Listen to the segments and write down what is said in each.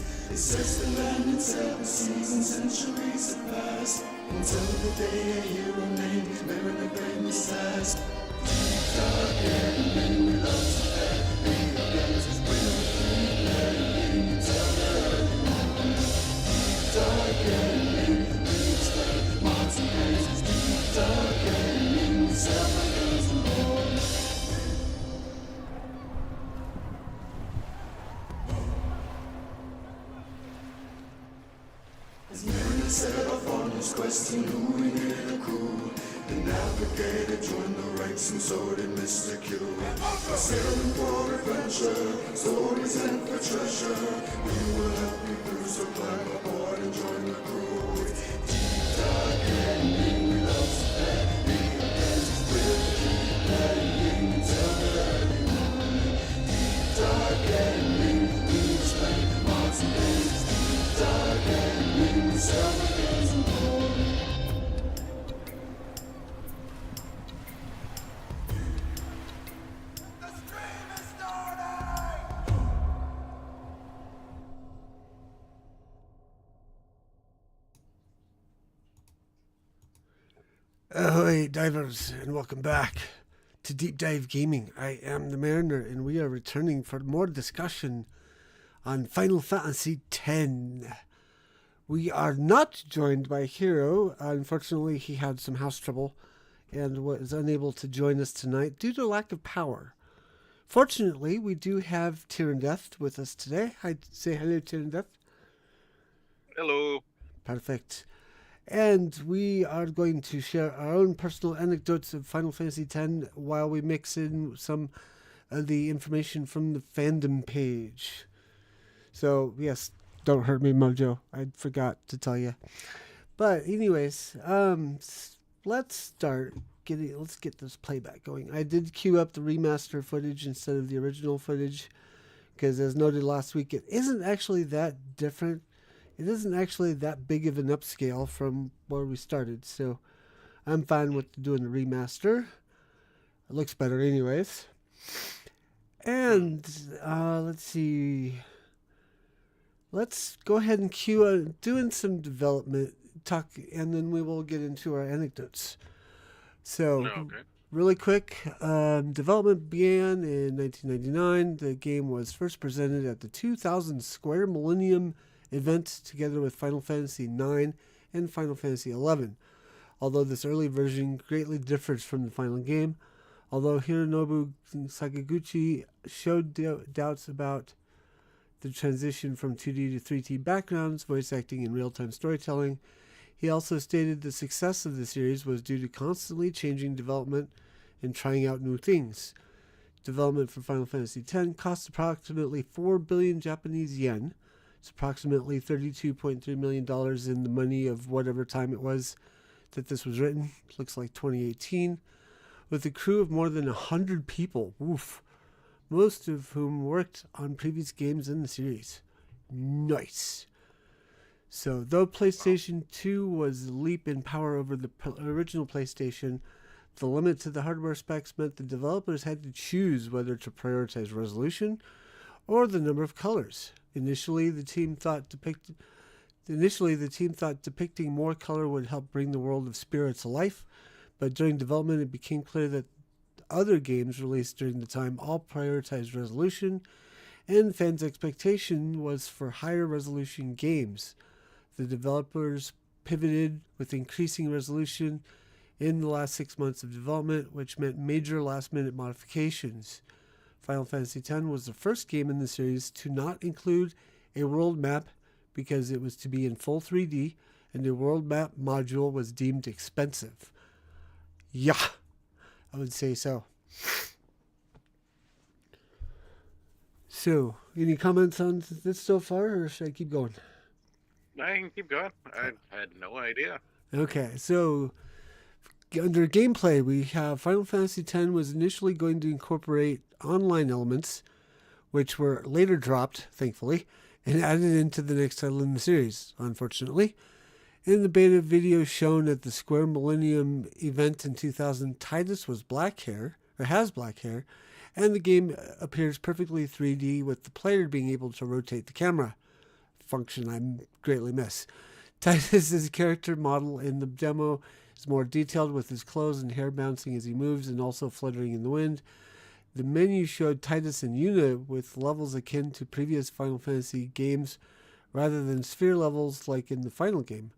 It sets the land in 7 seasons, centuries have passed, until the day a hero named Mariner claimed his task. Deep dark ending, we love to play. League of Legends, we're playing until the early morning. Deep dark ending, we explain mods and mazes. Deep dark ending, we sell my guns and more. As Mariner set off on his quest, he knew he needed a crew. The navigator joined the ranks and so did Mr. Q. Sailing for adventure, stories and for treasure. We will help you through, so climb aboard and join the crew. Deep dark ending, we love to play. League of Legends, we'll keep playing until the early morning. Deep dark ending, we explain mods and mazes. Deep dark ending, we sell the games and more. Ahoy, divers, and welcome back to Deep Dive Gaming. I am the Mariner, and we are returning for more discussion on Final Fantasy X. We are not joined by Hero. Unfortunately, he had some house trouble and was unable to join us tonight due to lack of power. Fortunately, we do have Tyrundeth with us today. I'd say hello, Tyrundeth. Hello. Perfect. And we are going to share our own personal anecdotes of Final Fantasy X while we mix in some of the information from the fandom page. So, yes, don't hurt me, Mojo. I forgot to tell you. But anyways, let's get this playback going. I did queue up the remaster footage instead of the original footage because, as noted last week, it isn't actually that different. It isn't actually that big of an upscale from where we started, so I'm fine with doing the remaster. It looks better anyways. And let's see. Let's go ahead and queue doing some development talk, and then we will get into our anecdotes. So, really quick, development began in 1999. The game was first presented at the 2000 Square Millennium event together with Final Fantasy IX and Final Fantasy XI. Although this early version greatly differs from the final game, although Hironobu Sakaguchi showed doubts about the transition from 2D to 3D backgrounds, voice acting, and real-time storytelling, he also stated the success of the series was due to constantly changing development and trying out new things. Development for Final Fantasy X cost approximately 4 billion Japanese yen. It's approximately $32.3 million in the money of whatever time it was that this was written. Looks like 2018. With a crew of more than 100 people. Oof. Most of whom worked on previous games in the series. Nice. So, though PlayStation 2 was a leap in power over the original PlayStation, the limit to the hardware specs meant the developers had to choose whether to prioritize resolution or the number of colors. Initially, the team thought depicting more color would help bring the world of Spira to life, but during development it became clear that other games released during the time all prioritized resolution, and fans' expectation was for higher resolution games. The developers pivoted with increasing resolution in the last 6 months of development, which meant major last-minute modifications. Final Fantasy X was the first game in the series to not include a world map because it was to be in full 3D, and the world map module was deemed expensive. Yeah, I would say so. So, any comments on this so far, or should I keep going? I can keep going. I had no idea. Okay, so under gameplay, we have Final Fantasy X was initially going to incorporate online elements, which were later dropped, thankfully, and added into the next title in the series, unfortunately. In the beta video shown at the Square Millennium event in 2000, Tidus has black hair, and the game appears perfectly 3D with the player being able to rotate the camera. function I greatly miss. Titus's character model in the demo is more detailed, with his clothes and hair bouncing as he moves and also fluttering in the wind. The menu showed Titus and Yuna with levels akin to previous Final Fantasy games rather than sphere levels like in the final game.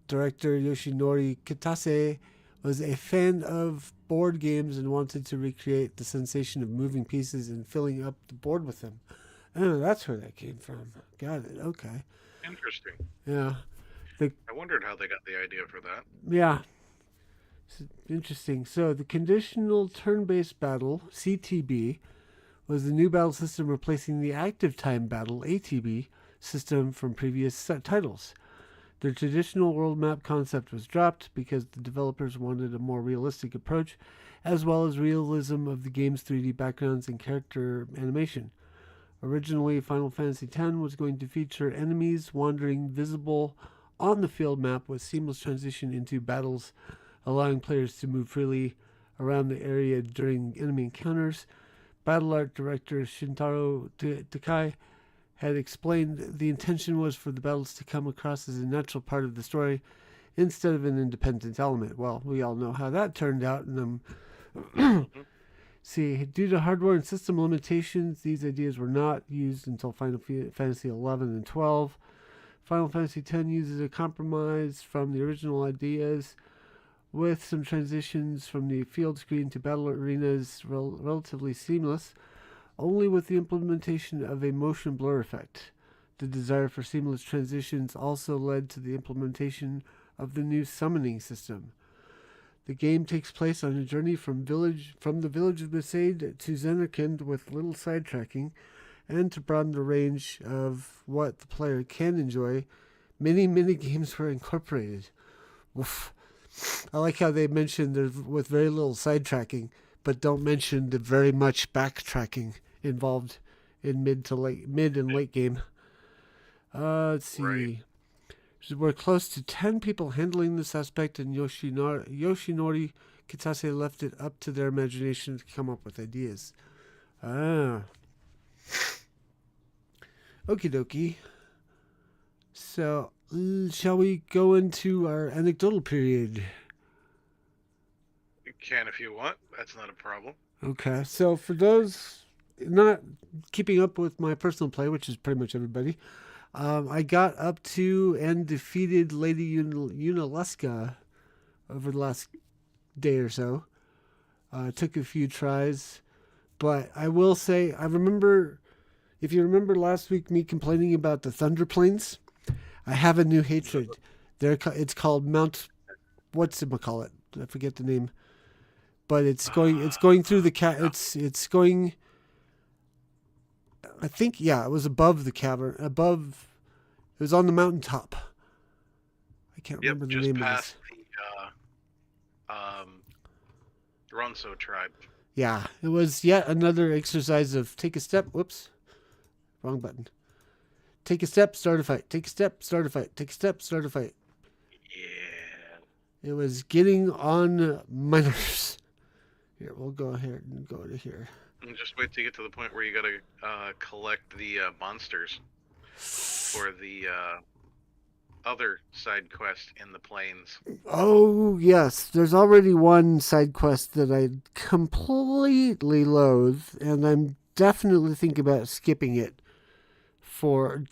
Director Yoshinori Kitase was a fan of board games and wanted to recreate the sensation of moving pieces and filling up the board with them. Oh, that's where that came from. Got it. Okay. Interesting. Yeah. I wondered how they got the idea for that. Yeah. It's interesting. So the conditional turn-based battle (CTB) was the new battle system replacing the active time battle (ATB) system from previous titles. The traditional world map concept was dropped because the developers wanted a more realistic approach, as well as realism of the game's 3D backgrounds and character animation. Originally, Final Fantasy X was going to feature enemies wandering visible on the field map with seamless transition into battles, allowing players to move freely around the area during enemy encounters. Battle art director Shintaro Takai had explained the intention was for the battles to come across as a natural part of the story instead of an independent element. Well, we all know how that turned out. And see, due to hardware and system limitations, these ideas were not used until Final Fantasy XI and XII. Final Fantasy X uses a compromise from the original ideas, with some transitions from the field screen to battle arenas relatively seamless, only with the implementation of a motion blur effect. The desire for seamless transitions also led to the implementation of the new summoning system. The game takes place on a journey from the village of Besaid to Zenerkand with little sidetracking, and to broaden the range of what the player can enjoy, many mini games were incorporated. Oof. I like how they mentioned there's with very little sidetracking, but don't mention the very much backtracking involved in mid and late game. Let's see. Right. So we're close to 10 people handling this aspect, and Yoshinori Kitase left it up to their imagination to come up with ideas. Ah. Okie dokie. So, shall we go into our anecdotal period? You can if you want. That's not a problem. Okay, so for those not keeping up with my personal play, which is pretty much everybody, I got up to and defeated Lady Unaleska over the last day or so. Took a few tries, but I will say, if you remember last week me complaining about the Thunder Plains, I have a new hatred. It's called Mount, what's it call it? I forget the name. But it's going through the it's going. I think it was above the cavern. Above, it was on the mountaintop. I can't remember the name just past of this. the Ronso tribe. Yeah, it was yet another exercise of take a step. Whoops, wrong button. Take a step, start a fight. Take a step, start a fight. Take a step, start a fight. Yeah. It was getting on my nerves. Here, we'll go ahead and go to here. And just wait to get to the point where you gotta collect the monsters for the other side quest in the plains. Oh, yes. There's already one side quest that I completely loathe, and I'm definitely thinking about skipping it because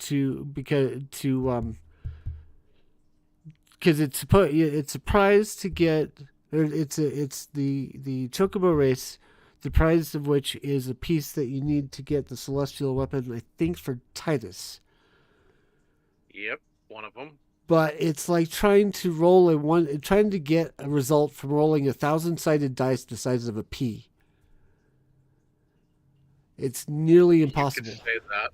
it's a prize to get. It's the Chocobo race, the prize of which is a piece that you need to get the celestial weapon, I think, for Titus. Yep, one of them. But it's like trying to get a result from rolling 1,000-sided dice the size of a pea. It's nearly impossible. You could say that.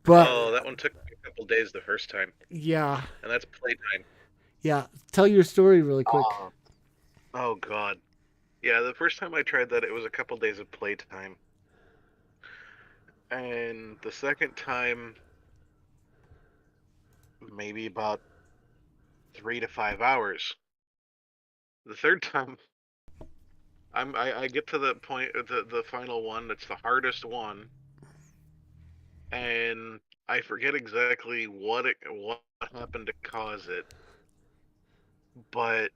But that one took me a couple days the first time. Yeah. And that's playtime. Yeah. Tell your story really quick. Oh, God. Yeah, the first time I tried that, it was a couple days of playtime. And the second time, maybe about 3 to 5 hours. The third time, I get to the point, the final one. That's the hardest one, and I forget exactly what happened to cause it, but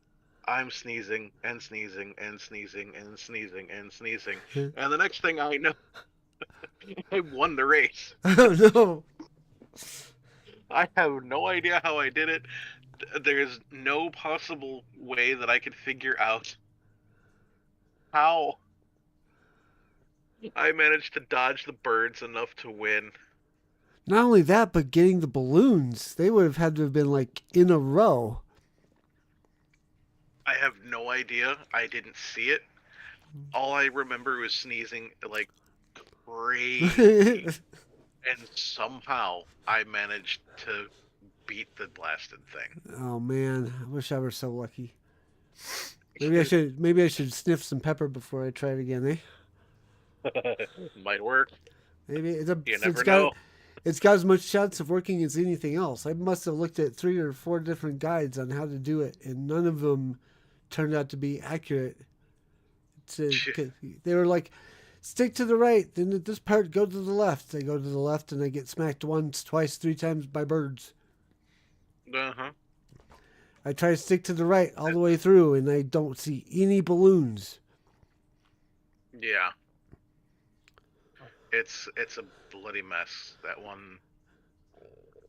I'm sneezing and sneezing and sneezing and sneezing and sneezing, and the next thing I know, I won the race. Oh no! I have no idea how I did it. There's no possible way that I could figure out how I managed to dodge the birds enough to win. Not only that, but getting the balloons. They would have had to have been like in a row. I have no idea. I didn't see it. All I remember was sneezing like crazy. And somehow I managed to beat the blasted thing. Oh man, I wish I were so lucky. Maybe I should sniff some pepper before I try it again, eh? Might work. Maybe You never know. it's got as much chance of working as anything else. I must have looked at 3 or 4 different guides on how to do it, and none of them turned out to be accurate. They were like, stick to the right, then at this part go to the left. I go to the left and I get smacked once, twice, 3 times by birds. Uh-huh. I try to stick to the right all the way through, and I don't see any balloons. Yeah. It's a bloody mess, that one.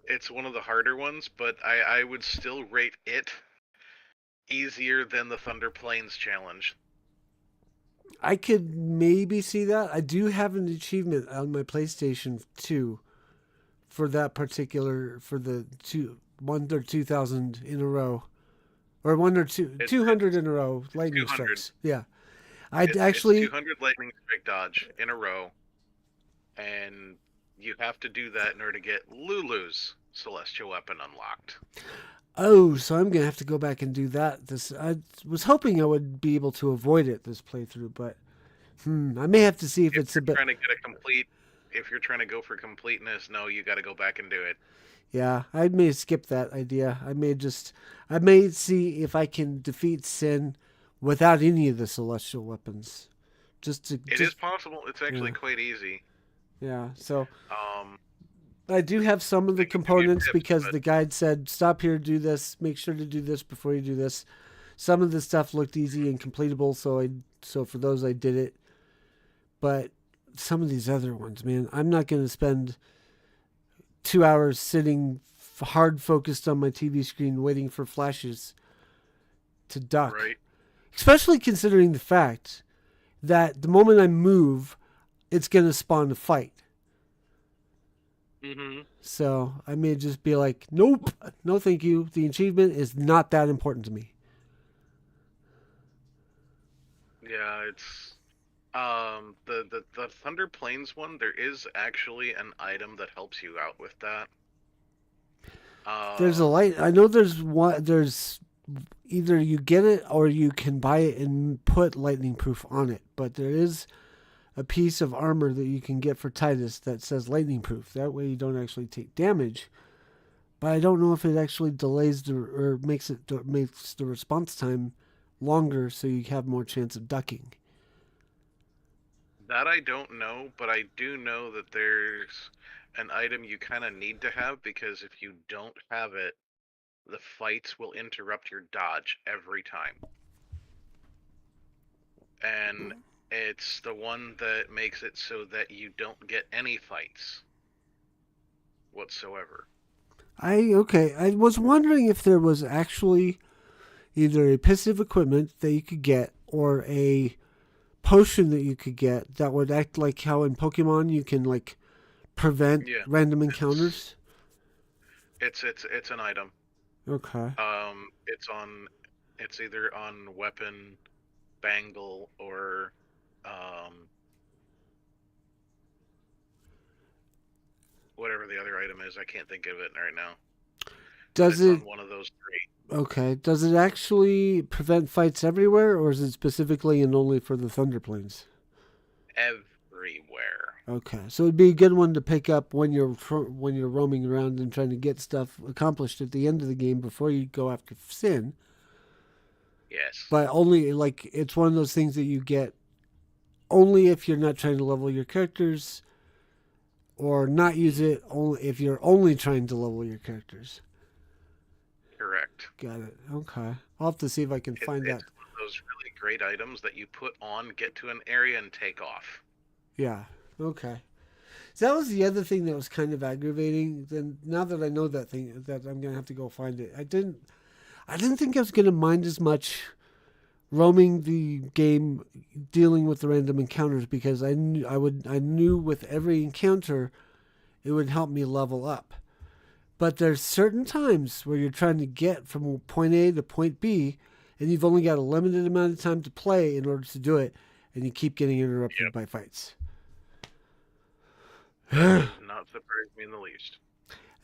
It's one of the harder ones, but I would still rate it easier than the Thunder Plains challenge. I could maybe see that. I do have an achievement on my PlayStation 2 for that particular, for the 1 or 2,000 in a row, or 1 or 200 in a row lightning 200. strikes. Yeah, It's 200 lightning strike dodge in a row, and you have to do that in order to get Lulu's celestial weapon unlocked. Oh, so I'm gonna have to go back and do that. I was hoping I would be able to avoid it this playthrough, but I may have to see if it's a bit. Trying to get a complete, if you're trying to go for completeness, no, you got to go back and do it. Yeah, I may skip that idea. I may see if I can defeat Sin without any of the celestial weapons. It is possible. It's actually quite easy. Yeah, so Um, I do have some of the I can give you components tips, because but- the guide said, stop here, do this, make sure to do this before you do this. Some of the stuff looked easy and completable, so for those I did it. But some of these other ones, man, I'm not going to spend 2 hours sitting hard focused on my TV screen waiting for flashes to duck. right. Especially considering the fact that the moment I move, it's going to spawn a fight. Mm-hmm. So I may just be like, nope, no thank you. The achievement is not that important to me. Yeah, it's the Thunder Plains one. There is actually an item that helps you out with that. There's a light. I know there's one. There's either you get it or you can buy it and put lightning proof on it. But there is a piece of armor that you can get for Titus that says lightning proof. That way you don't actually take damage. But I don't know if it actually delays or makes the response time longer, so you have more chance of ducking. That I don't know, but I do know that there's an item you kind of need to have, because if you don't have it, the fights will interrupt your dodge every time. And it's the one that makes it so that you don't get any fights whatsoever. I was wondering if there was actually either a piece of equipment that you could get or a potion that you could get that would act like how in Pokemon you can like prevent random encounters. It's an item. Okay. It's either on weapon, bangle, or whatever the other item is. I can't think of it right now. Does it's it on one of those 3? Okay. Does it actually prevent fights everywhere, or is it specifically and only for the Thunder Plains? Everywhere. Okay, so it'd be a good one to pick up when you're roaming around and trying to get stuff accomplished at the end of the game before you go after Sin. Yes. but only like it's one of those things that you get only if you're not trying to level your characters, or not use it only if you're only trying to level your characters. Correct. Got it. Okay. I'll have to see if I can find that. It's one of those really great items that you put on, get to an area, and take off. Yeah. Okay. So that was the other thing that was kind of aggravating. Then now that I know that thing, that I'm gonna have to go find it. I didn't think I was gonna mind as much roaming the game, dealing with the random encounters, because I knew with every encounter, it would help me level up. But there's certain times where you're trying to get from point A to point B, and you've only got a limited amount of time to play in order to do it, and you keep getting interrupted by fights. That does not surprise me in the least.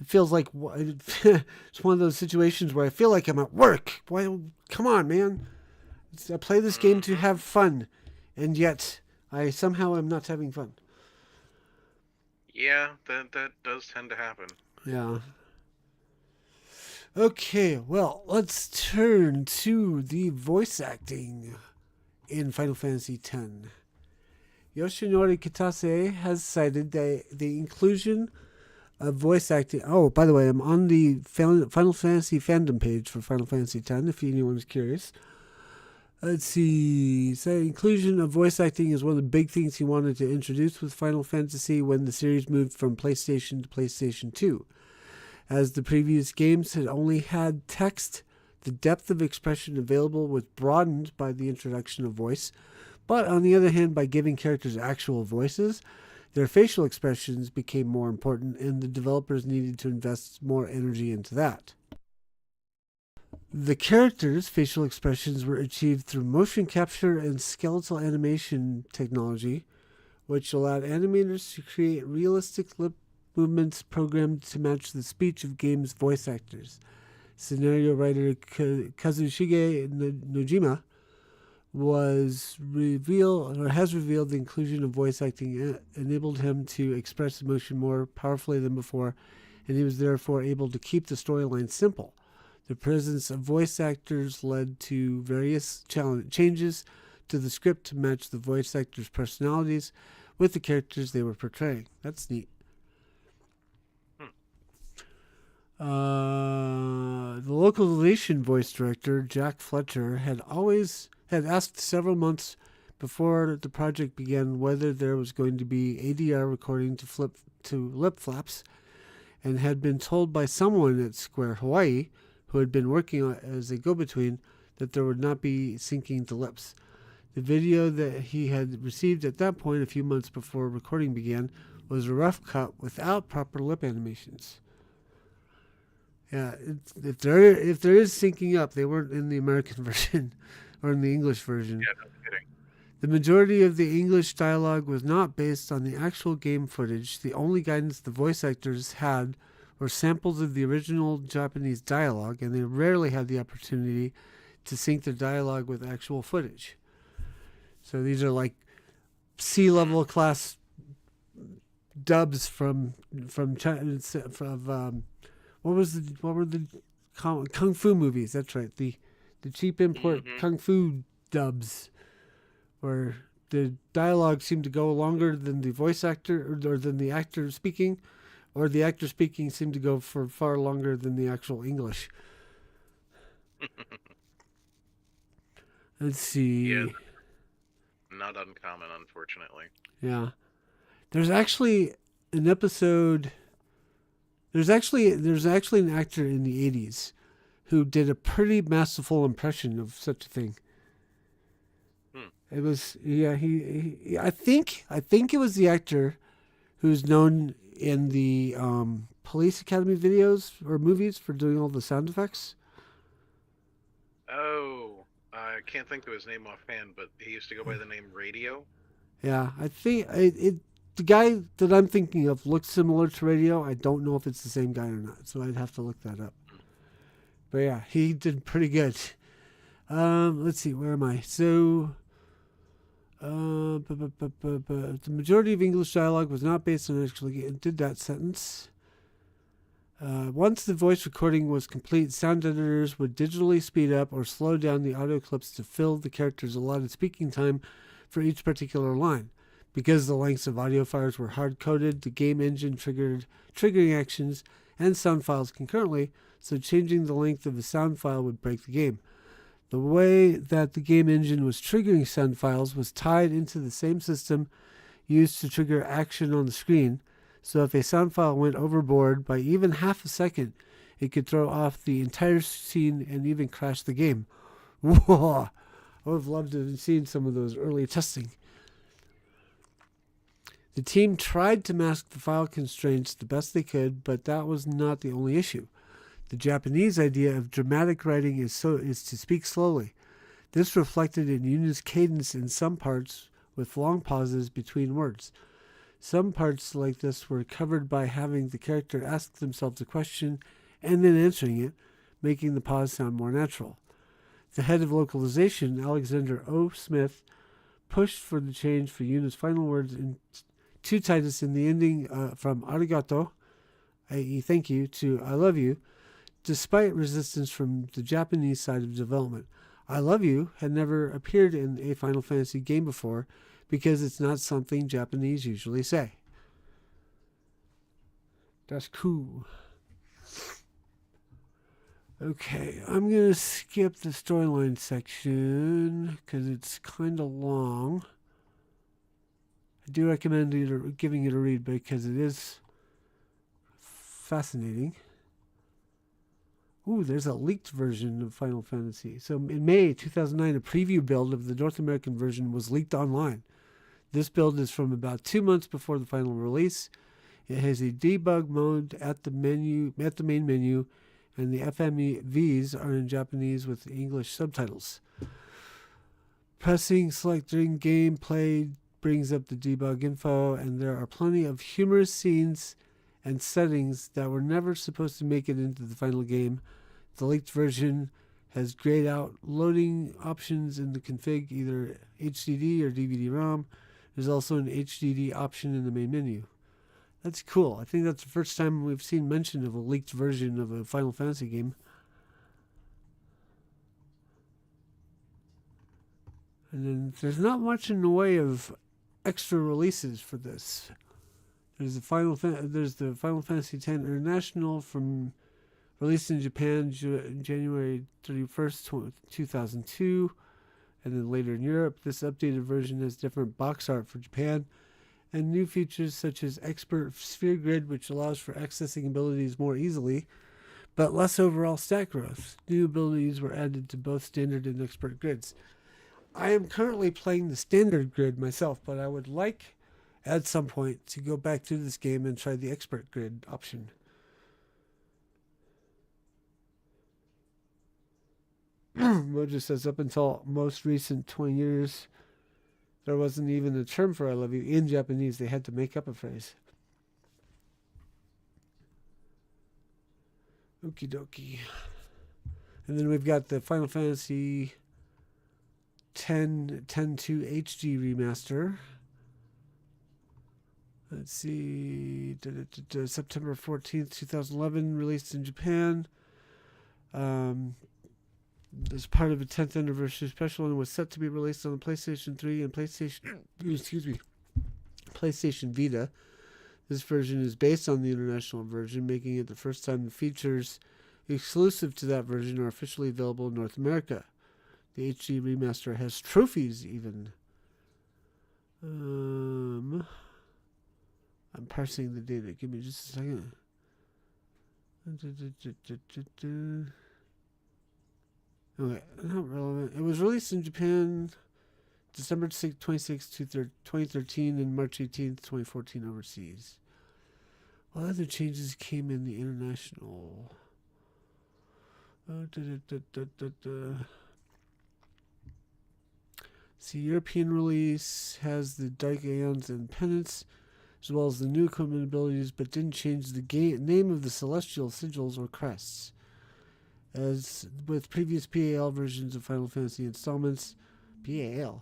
It feels like it's one of those situations where I feel like I'm at work. Why? Come on, man. I play this game to have fun, and yet I somehow am not having fun. Yeah, that does tend to happen. Yeah. Okay, well, let's turn to the voice acting in Final Fantasy X. Yoshinori Kitase has cited that the inclusion of voice acting... Oh, by the way, I'm on the Final Fantasy fandom page for Final Fantasy X, if anyone's curious. Let's see. So inclusion of voice acting is one of the big things he wanted to introduce with Final Fantasy when the series moved from PlayStation to PlayStation 2. As the previous games had only had text, the depth of expression available was broadened by the introduction of voice. But on the other hand, by giving characters actual voices, their facial expressions became more important, and the developers needed to invest more energy into that. The characters' facial expressions were achieved through motion capture and skeletal animation technology, which allowed animators to create realistic lip movements programmed to match the speech of game's voice actors. Scenario writer Kazushige Nojima has revealed the inclusion of voice acting enabled him to express emotion more powerfully than before, and he was therefore able to keep the storyline simple. The presence of voice actors led to various changes to the script to match the voice actors' personalities with the characters they were portraying. That's neat. The localization voice director, Jack Fletcher, had asked several months before the project began whether there was going to be ADR recording to lip flaps, and had been told by someone at Square Hawaii, who had been working as a go-between, that there would not be syncing the lips. The video that he had received at that point, a few months before recording began, was a rough cut without proper lip animations. Yeah, if there is syncing up, they weren't in the American version or in the English version. Yeah, no kidding. The majority of the English dialogue was not based on the actual game footage. The only guidance the voice actors had were samples of the original Japanese dialogue, and they rarely had the opportunity to sync their dialogue with actual footage. So these are like C-level class dubs from China, what were the kung fu movies? That's right, the cheap import kung fu dubs, where the dialogue seemed to go longer than the voice actor or than the actor speaking, or the actor speaking seemed to go for far longer than the actual English. Let's see. Yeah, not uncommon, unfortunately. Yeah. There's actually an episode. There's actually an actor in the 80s who did a pretty masterful impression of such a thing. It was he I think it was the actor who's known in the Police Academy videos or movies for doing all the sound effects. Oh, I can't think of his name offhand, but he used to go by the name Radio. Yeah, I think the guy that I'm thinking of looks similar to Radio. I don't know if it's the same guy or not, so I'd have to look that up. But yeah, he did pretty good. Let's see, where am I? So, the majority of English dialogue was not based on actually. It did that sentence. Once the voice recording was complete, sound editors would digitally speed up or slow down the audio clips to fill the character's allotted speaking time for each particular line. Because the lengths of audio files were hard-coded, the game engine triggered triggering actions and sound files concurrently, so changing the length of a sound file would break the game. The way that the game engine was triggering sound files was tied into the same system used to trigger action on the screen, so if a sound file went overboard by even half a second, it could throw off the entire scene and even crash the game. Whoa! I would have loved to have seen some of those early testing. The team tried to mask the file constraints the best they could, but that was not the only issue. The Japanese idea of dramatic writing is to speak slowly. This reflected in Yuna's cadence in some parts, with long pauses between words. Some parts like this were covered by having the character ask themselves a question and then answering it, making the pause sound more natural. The head of localization, Alexander O. Smith, pushed for the change for Yuna's final words to Titus in the ending from arigato, i.e. thank you, to I love you, despite resistance from the Japanese side of development. I love you had never appeared in a Final Fantasy game before, because it's not something Japanese usually say. That's cool. Okay, I'm going to skip the storyline section because it's kind of long. I do recommend giving it a read because it is fascinating. Ooh, there's a leaked version of Final Fantasy. So in May 2009, a preview build of the North American version was leaked online. This build is from about 2 months before the final release. It has a debug mode at the main menu, and the FMVs are in Japanese with English subtitles. Pressing select during gameplay brings up the debug info, and there are plenty of humorous scenes and settings that were never supposed to make it into the final game. The leaked version has grayed out loading options in the config, either HDD or DVD-ROM. There's also an HDD option in the main menu. That's cool. I think that's the first time we've seen mention of a leaked version of a Final Fantasy game. And then there's not much in the way of extra releases for this. There's the Final Fantasy X International released in Japan January 31st, 2002. And then later in Europe, this updated version has different box art for Japan and new features such as Expert Sphere Grid, which allows for accessing abilities more easily, but less overall stat growth. New abilities were added to both standard and expert grids. I am currently playing the standard grid myself, but I would like at some point to go back to this game and try the expert grid option. Mojo says, up until most recent 20 years, there wasn't even a term for I love you in Japanese. They had to make up a phrase. Okie dokie. And then we've got the Final Fantasy X-2 HD remaster. Let's see. September 14th, 2011, released in Japan. As part of a 10th anniversary special, and was set to be released on the PlayStation 3 and PlayStation Vita. This version is based on the international version, making it the first time the features exclusive to that version are officially available in North America. The HD remaster has trophies even. I'm parsing the data. Give me just a second. Okay, not relevant. It was released in Japan December 26, 2013 and March 18th, 2014 overseas. What other changes came in the international? See, European release has the Dark Aeons and Penance, as well as the new equipment abilities, but didn't change the name of the Celestial Sigils or Crests. As with previous PAL versions of Final Fantasy installments, PAL.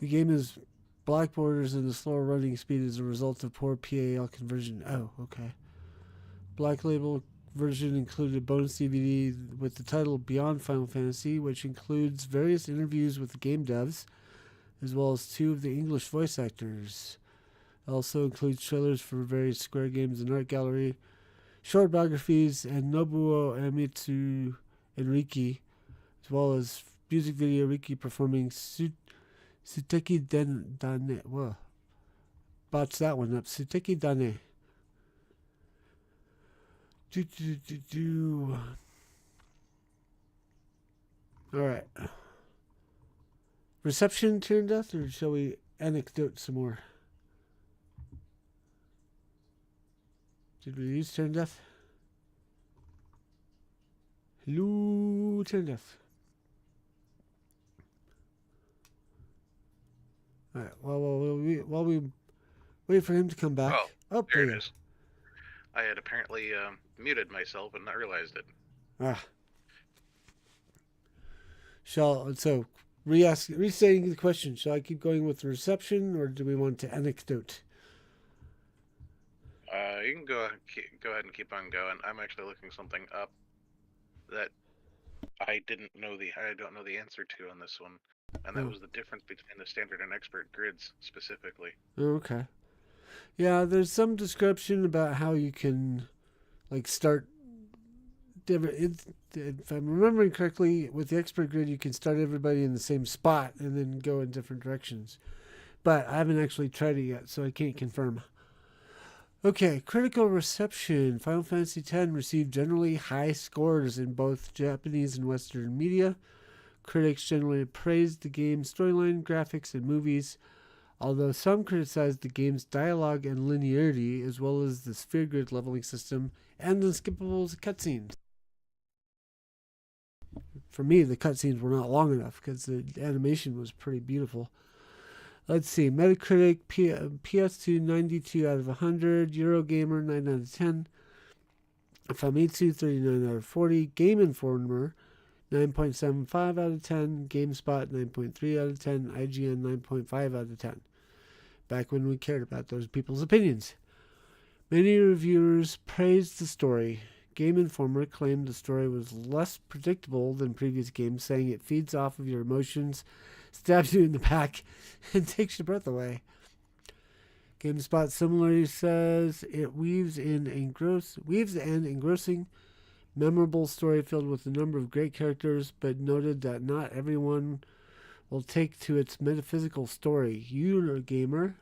The game is black borders and a slower running speed as a result of poor PAL conversion. Oh, okay. Black Label version included a bonus DVD with the title Beyond Final Fantasy, which includes various interviews with the game devs, as well as 2 of the English voice actors. It also includes trailers for various Square games and art gallery, short biographies, and Nobuo Emitsu and Riki, as well as music video Riki performing Suteki Dane. Whoa. Botched that one up. Suteki Dane. Alright. Reception, Tyrundeth, or shall we anecdote some more? Did we use Tyrundeth? Hello, Tyrundeth. Alright, while we wait for him to come back. Oh, there it is. I had apparently muted myself and not realized it. So restating the question, shall I keep going with the reception, or do we want to anecdote? You can go ahead and keep on going. I'm actually looking something up that I don't know the answer to on this one, and that was the difference between the standard and expert grids specifically. Okay. Yeah, there's some description about how you can, start different. If I'm remembering correctly, with the expert grid, you can start everybody in the same spot and then go in different directions. But I haven't actually tried it yet, so I can't confirm. Okay, critical reception. Final Fantasy X received generally high scores in both Japanese and Western media. Critics generally praised the game's storyline, graphics, and movies, although some criticized the game's dialogue and linearity, as well as the sphere grid leveling system and unskippable cutscenes. For me, the cutscenes were not long enough because the animation was pretty beautiful. Let's see. Metacritic, PS2 92 out of 100. Eurogamer 9 out of 10. Famitsu 39 out of 40. Game Informer 9.75 out of 10. GameSpot 9.3 out of 10. IGN 9.5 out of 10. Back when we cared about those people's opinions. Many reviewers praised the story. Game Informer claimed the story was less predictable than previous games, saying it feeds off of your emotions, stabs you in the back, and takes your breath away. GameSpot similarly says it weaves an engrossing, memorable story filled with a number of great characters, but noted that not everyone will take to its metaphysical story. Eurogamer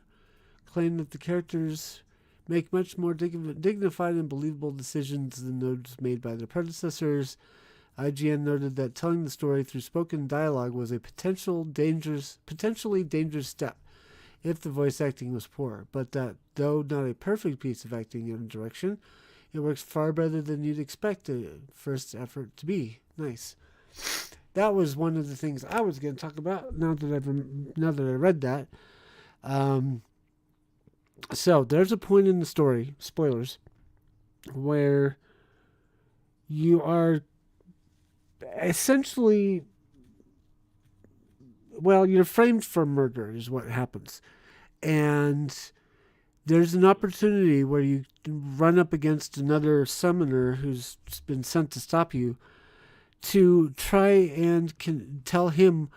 claimed that the characters make much more dignified and believable decisions than those made by their predecessors. IGN noted that telling the story through spoken dialogue was a potentially dangerous step if the voice acting was poor, but that, though not a perfect piece of acting in direction, it works far better than you'd expect a first effort to be. Nice. That was one of the things I was going to talk about now that I read that. So there's a point in the story, spoilers, where you are essentially, you're framed for murder is what happens. And there's an opportunity where you run up against another summoner who's been sent to stop you to try and tell him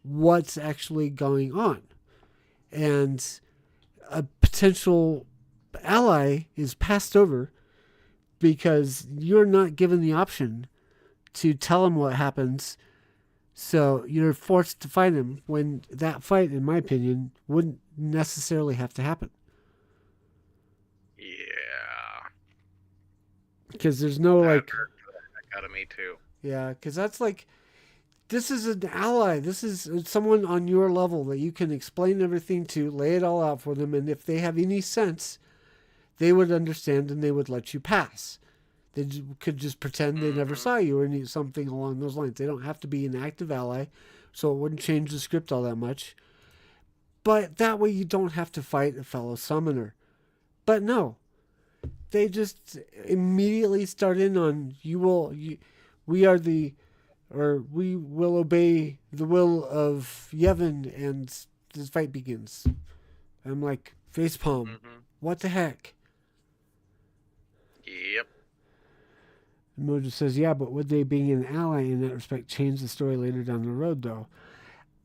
what's actually going on. And a potential ally is passed over because you're not given the option to tell him what happens. So you're forced to fight him when that fight, in my opinion, wouldn't necessarily have to happen. Yeah. Because there's no that hurt the heck out of me too. Yeah, because that's this is an ally. This is someone on your level that you can explain everything to, lay it all out for them, and if they have any sense, they would understand and they would let you pass. They could just pretend they never saw you or something along those lines. They don't have to be an active ally, so it wouldn't change the script all that much. But that way you don't have to fight a fellow summoner. But no, they just immediately start in on, we will obey the will of Yevon, and this fight begins. I'm like, facepalm. What the heck? Yep. Mojo says, yeah, but would they being an ally in that respect change the story later down the road, though?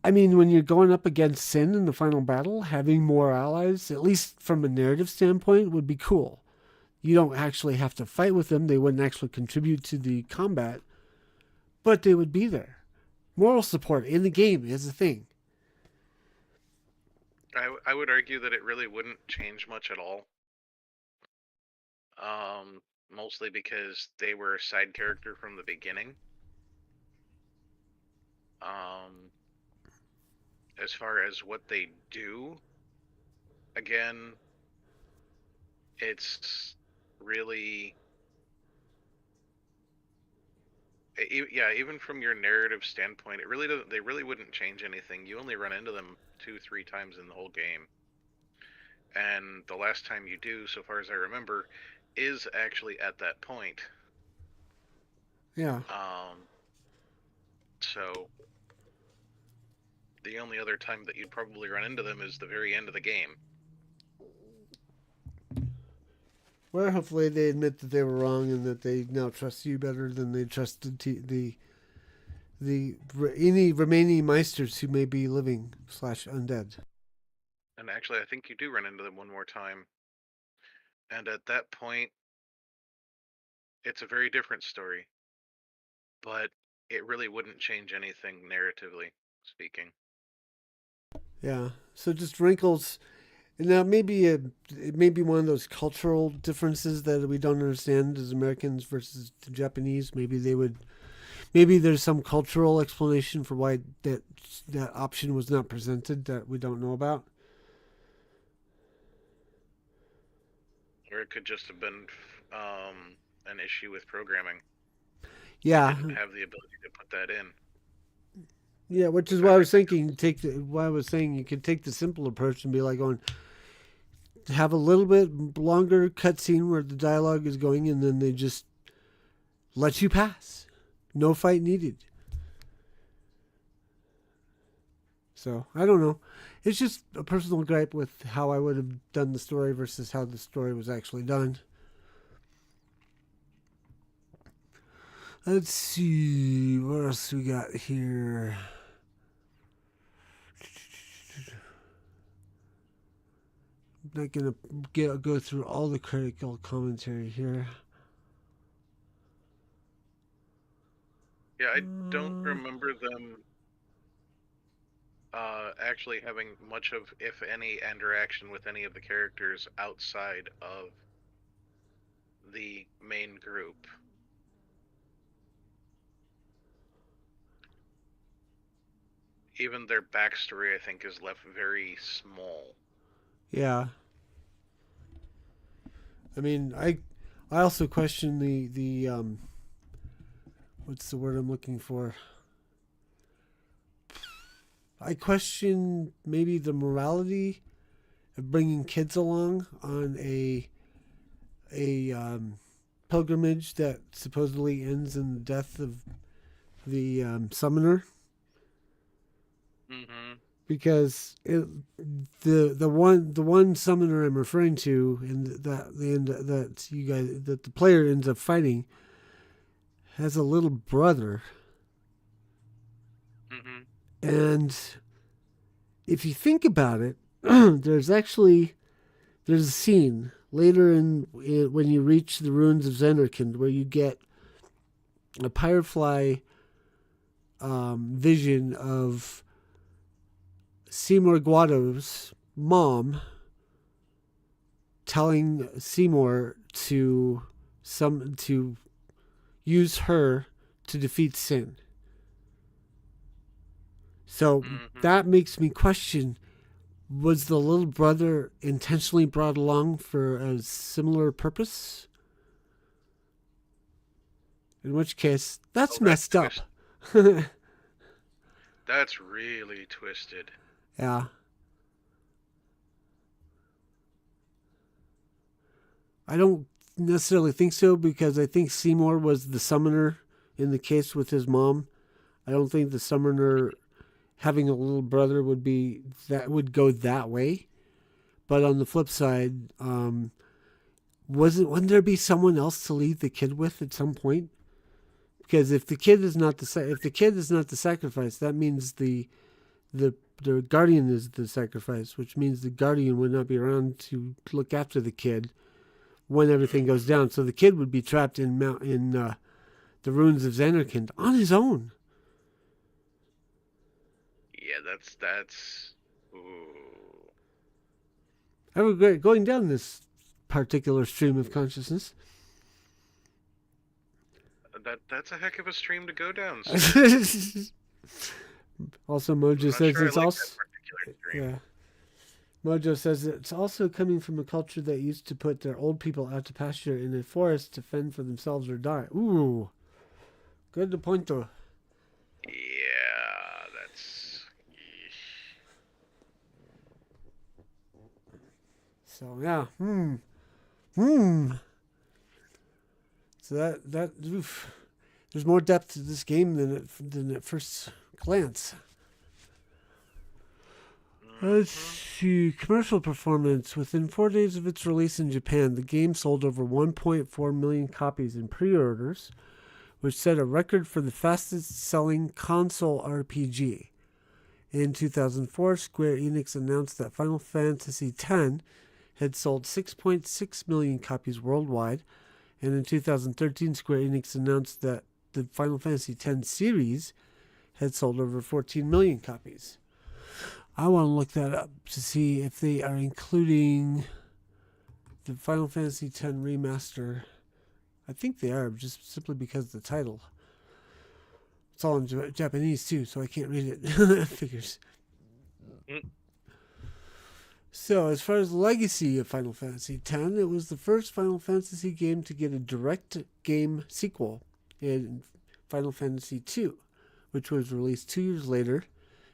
I mean, when you're going up against Sin in the final battle, having more allies, at least from a narrative standpoint, would be cool. You don't actually have to fight with them. They wouldn't actually contribute to the combat, but they would be there. Moral support in the game is a thing. I would argue that it really wouldn't change much at all. Mostly because they were a side character from the beginning. As far as what they do, again, it's really, yeah, even from your narrative standpoint, it really doesn't. They really wouldn't change anything. You only run into them 2-3 times in the whole game, and the last time you do, so far as I remember, is actually at that point. Yeah. So the only other time that you'd probably run into them is the very end of the game. Well, hopefully they admit that they were wrong and that they now trust you better than they trusted any remaining Meisters who may be living / undead. And actually, I think you do run into them one more time. And at that point, it's a very different story. But it really wouldn't change anything narratively speaking. Yeah. So just wrinkles. And now maybe it may be one of those cultural differences that we don't understand as Americans versus the Japanese. Maybe there's some cultural explanation for why that option was not presented that we don't know about. Or it could just have been an issue with programming. Yeah. They didn't have the ability to put that in. Yeah, which is why I was thinking. Why I was saying you could take the simple approach and be like, going, have a little bit longer cutscene where the dialogue is going, and then they just let you pass. No fight needed. So I don't know. It's just a personal gripe with how I would have done the story versus how the story was actually done. Let's see what else we got here. I'm not gonna go through all the critical commentary here. Yeah, I don't remember them actually having much of, if any, interaction with any of the characters outside of the main group. Even their backstory, I think, is left very small. Yeah. I mean, I also question the what's the word I'm looking for? I question maybe the morality of bringing kids along on a pilgrimage that supposedly ends in the death of the summoner. Mm-hmm. Because the one summoner I'm referring to, and that the player ends up fighting, has a little brother. Mm-hmm. And if you think about it, there's a scene later when you reach the ruins of Zenderkind where you get a Firefly vision of Seymour Guado's mom telling Seymour to use her to defeat Sin. So that makes me question, was the little brother intentionally brought along for a similar purpose? In which case, that's messed up. That's really twisted. Yeah. I don't necessarily think so, because I think Seymour was the summoner in the case with his mom. I don't think the summoner having a little brother would go that way. But on the flip side, wouldn't there be someone else to leave the kid with at some point? Because if the kid is not the sacrifice, that means the guardian is the sacrifice, which means the guardian would not be around to look after the kid when everything goes down. So the kid would be trapped in the ruins of Zanarkand on his own. Yeah, that's. Ooh. I regret going down this particular stream of consciousness. That's a heck of a stream to go down. Also, Mojo says sure it's like also yeah. Mojo says it's also coming from a culture that used to put their old people out to pasture in a forest to fend for themselves or die. Ooh, good point though. Yeah, that's. So yeah, So that oof. There's more depth to this game than at first glance. Let's see. Commercial performance. Within 4 days of its release in Japan, the game sold over 1.4 million copies in pre-orders, which set a record for the fastest-selling console RPG. In 2004, Square Enix announced that Final Fantasy X had sold 6.6 million copies worldwide, and in 2013, Square Enix announced that the Final Fantasy X series had sold over 14 million copies. I want to look that up to see if they are including the Final Fantasy X remaster. I think they are, just simply because of the title. It's all in Japanese too, so I can't read it. Figures. So, as far as the legacy of Final Fantasy X, it was the first Final Fantasy game to get a direct game sequel in Final Fantasy II, which was released 2 years later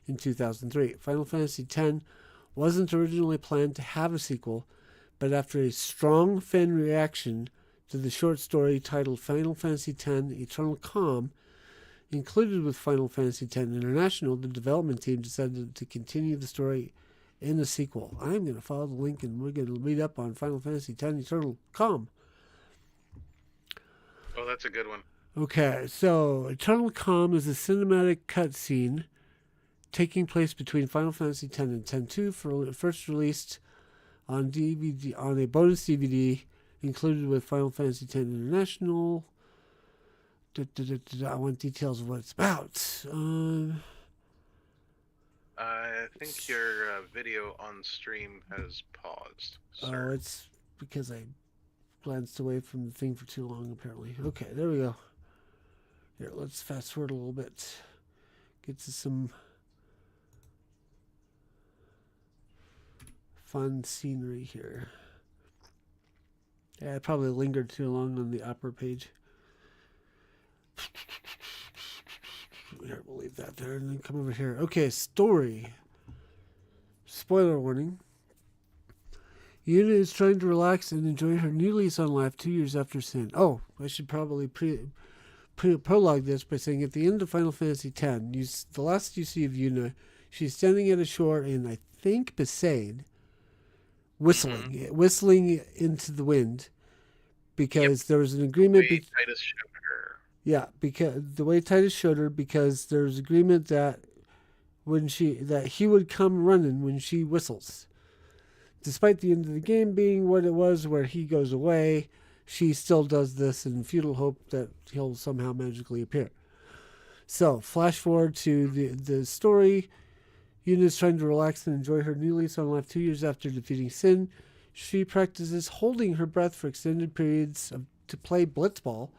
in 2003. Final Fantasy X wasn't originally planned to have a sequel, but after a strong fan reaction to the short story titled Final Fantasy X Eternal Calm, included with Final Fantasy X International, the development team decided to continue the story in the sequel. I'm going to follow the link and we're going to read up on Final Fantasy X Eternal Calm. Oh, that's a good one. Okay, so Eternal Calm is a cinematic cutscene taking place between Final Fantasy X and X-2, first released on DVD on a bonus DVD included with Final Fantasy X International. I want details of what it's about. I think your video on stream has paused, sir. Oh, it's because I glanced away from the thing for too long, apparently. Okay, there we go. Here, let's fast forward a little bit. Get to some fun scenery here. Yeah, I probably lingered too long on the opera page. Here, we'll leave that there and then come over here. Okay, story. Spoiler warning. Yuna is trying to relax and enjoy her new lease on life 2 years after sin. Oh, I should probably prologue this by saying at the end of Final Fantasy X, the last you see of Yuna, she's standing at a shore in, I think, Besaid, whistling into the wind because there was an agreement. Titus showed her. Yeah, because the way Titus showed her, because there's agreement that that he would come running when she whistles. Despite the end of the game being what it was, where he goes away, she still does this in futile hope that he'll somehow magically appear. So, flash forward to the story. Yuna's trying to relax and enjoy her new lease on life 2 years after defeating Sin. She practices holding her breath for extended periods to play blitzball,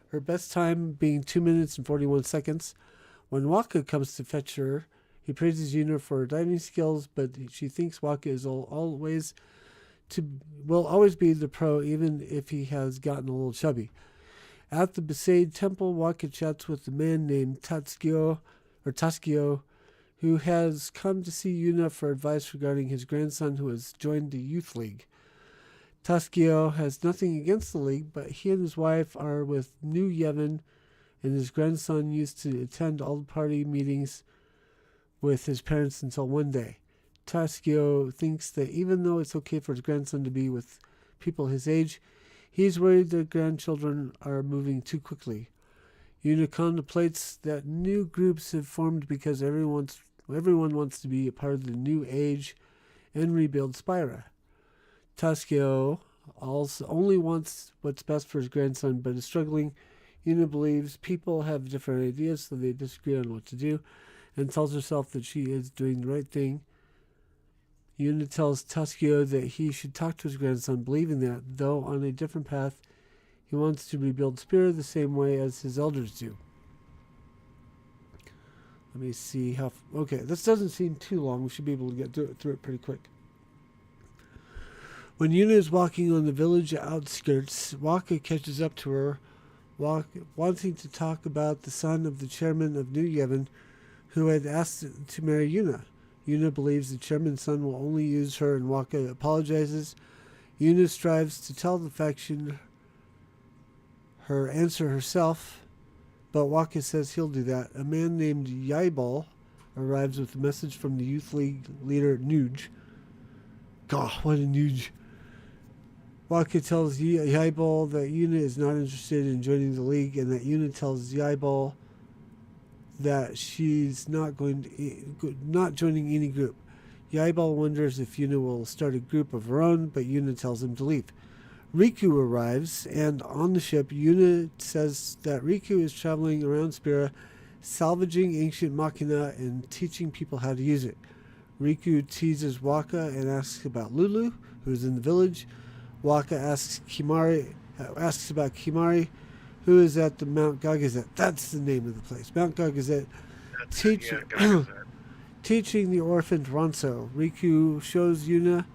her best time being 2 minutes and 41 seconds. When Waka comes to fetch her, he praises Yuna for her diving skills, but she thinks Waka will always be the pro, even if he has gotten a little chubby. At the Besaid Temple, Waka chats with a man named Tatsuo, who has come to see Yuna for advice regarding his grandson who has joined the youth league. Tatsuo has nothing against the league, but he and his wife are with New Yevon, and his grandson used to attend all the party meetings with his parents until one day. Tatsuo thinks that even though it's okay for his grandson to be with people his age, he's worried their grandchildren are moving too quickly. Yuna contemplates that new groups have formed because everyone wants to be a part of the new age and rebuild Spira. Tascio also only wants what's best for his grandson, but is struggling. Yuna believes people have different ideas, so they disagree on what to do, and tells herself that she is doing the right thing. Yuna tells Tascio that he should talk to his grandson, believing that, though on a different path, he wants to rebuild Spira the same way as his elders do. Let me see how... Okay, this doesn't seem too long. We should be able to get through it pretty quick. When Yuna is walking on the village outskirts, Waka catches up to her, wanting to talk about the son of the chairman of New Yevon, who had asked to marry Yuna. Yuna believes the chairman's son will only use her, and Waka apologizes. Yuna strives to tell the faction her answer herself, but Waka says he'll do that. A man named Yaibal arrives with a message from the youth league leader Nuge. God, what a Nuge. Waka tells Yaibal that Yuna is not interested in joining the league, and that Yuna tells Yaibal that she's not joining any group. Yaibal wonders if Yuna will start a group of her own, but Yuna tells him to leave. Riku arrives, and on the ship, Yuna says that Riku is traveling around Spira, salvaging ancient machina and teaching people how to use it. Riku teases Waka and asks about Lulu, who is in the village. Waka asks about Kimari, who is at the Mount Gagazet. That's the name of the place. Mount Gagazet. Teaching the orphaned Ronso. Riku shows Yuna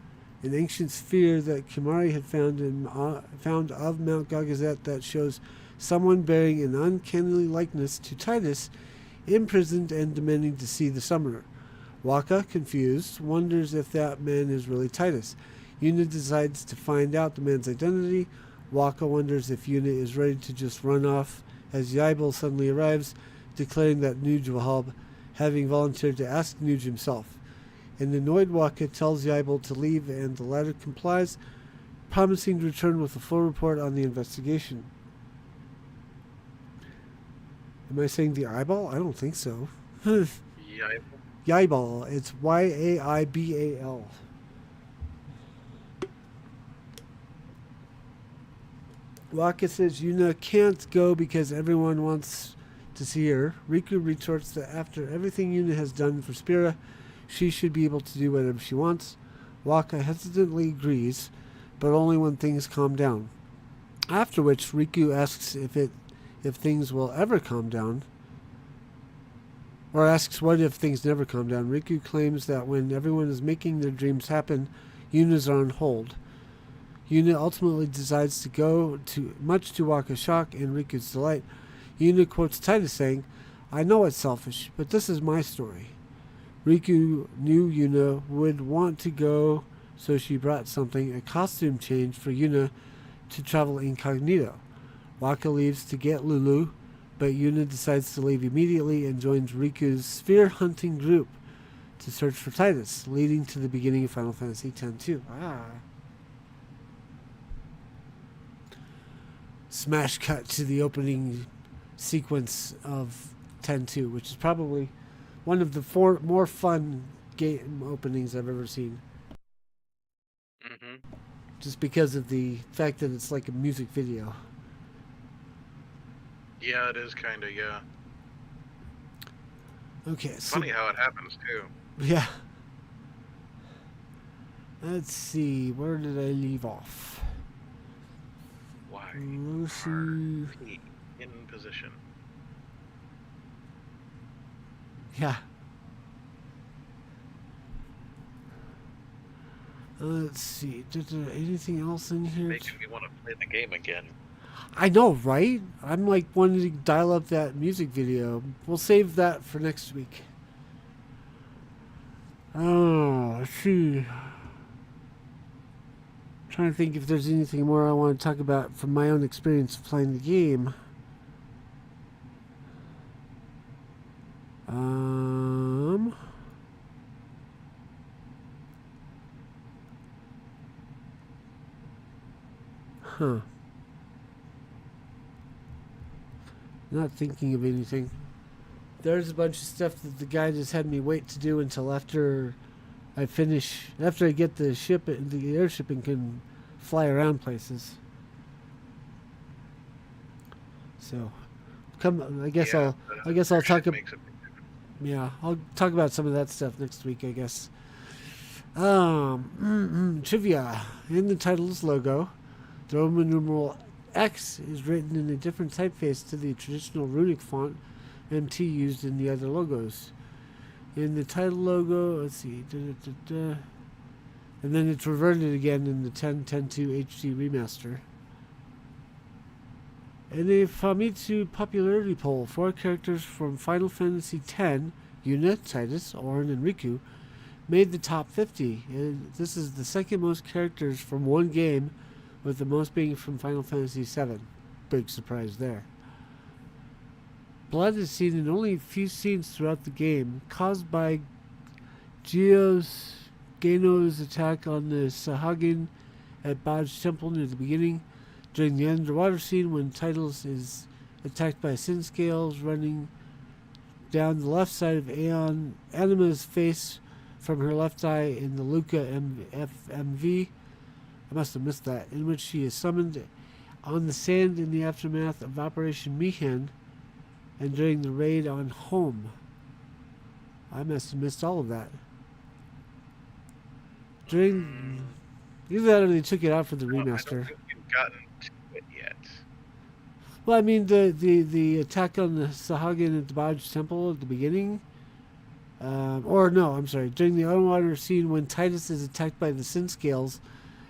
an ancient sphere that Kimari had found of Mount Gagazet that shows someone bearing an uncanny likeness to Titus, imprisoned and demanding to see the summoner. Waka, confused, wonders if that man is really Titus. Yuna decides to find out the man's identity. Waka wonders if Yuna is ready to just run off as Yaibal suddenly arrives, declaring that Nuge will help, having volunteered to ask Nuge himself. An annoyed Waka tells Yaibal to leave, and the latter complies, promising to return with a full report on the investigation. Am I saying the eyeball? I don't think so. Yaibal. It's Yaibal. Waka says Yuna can't go because everyone wants to see her. Riku retorts that after everything Yuna has done for Spira, she should be able to do whatever she wants. Waka hesitantly agrees, but only when things calm down. After which, Riku asks if things will ever calm down, or asks what if things never calm down. Riku claims that when everyone is making their dreams happen, Yuna's are on hold. Yuna ultimately decides to go, much to Waka's shock and Riku's delight. Yuna quotes Titus saying, "I know it's selfish, but this is my story." Riku knew Yuna would want to go, so she brought something, a costume change for Yuna to travel incognito. Waka leaves to get Lulu, but Yuna decides to leave immediately and joins Riku's sphere hunting group to search for Titus, leading to the beginning of Final Fantasy X-2. Smash cut to the opening sequence of 10-2, which is probably one of the more fun game openings I've ever seen. Mm-hmm. Just because of the fact that it's like a music video. Yeah, it is kind of, yeah. Okay, it's funny how it happens, too. Yeah. Let's see, where did I leave off? Why Lucy are feet in position? Yeah. Let's see. Is there anything else in here? Making me want to play the game again. I know, right? I'm like wanting to dial up that music video. We'll save that for next week. Oh, let's see. Trying to think if there's anything more I want to talk about from my own experience of playing the game. Not thinking of anything. There's a bunch of stuff that the guy just had me wait to do until after after I get the airship and can fly around places. So, I guess Yeah, I'll shit talk. makes a big Yeah, I'll talk about some of that stuff next week, I guess. Trivia. In the title's logo, the Roman numeral X is written in a different typeface to the traditional runic font MT used in the other logos. In the title logo, let's see, and then it's reverted again in the 10.10.2 HD remaster. In a Famitsu popularity poll, 4 characters from Final Fantasy X, Yuna, Tidus, Auron, and Riku, made the top 50. And this is the second most characters from one game, with the most being from Final Fantasy VII. Big surprise there. Blood is seen in only a few scenes throughout the game, caused by Geino's attack on the Sahagin at Baj Temple near the beginning. During the underwater scene, when Tidus is attacked by sin scales running down the left side of Anima's face from her left eye in the Luca FMV, I must have missed that, in which she is summoned on the sand in the aftermath of Operation Mihan, and during the raid on Home. I must have missed all of that. Either that or they took it out for the I don't remaster. think we've gotten to it yet. Well, I mean, the attack on the Sahagin at the Baj Temple at the beginning. During the underwater scene when Tidus is attacked by the sin scales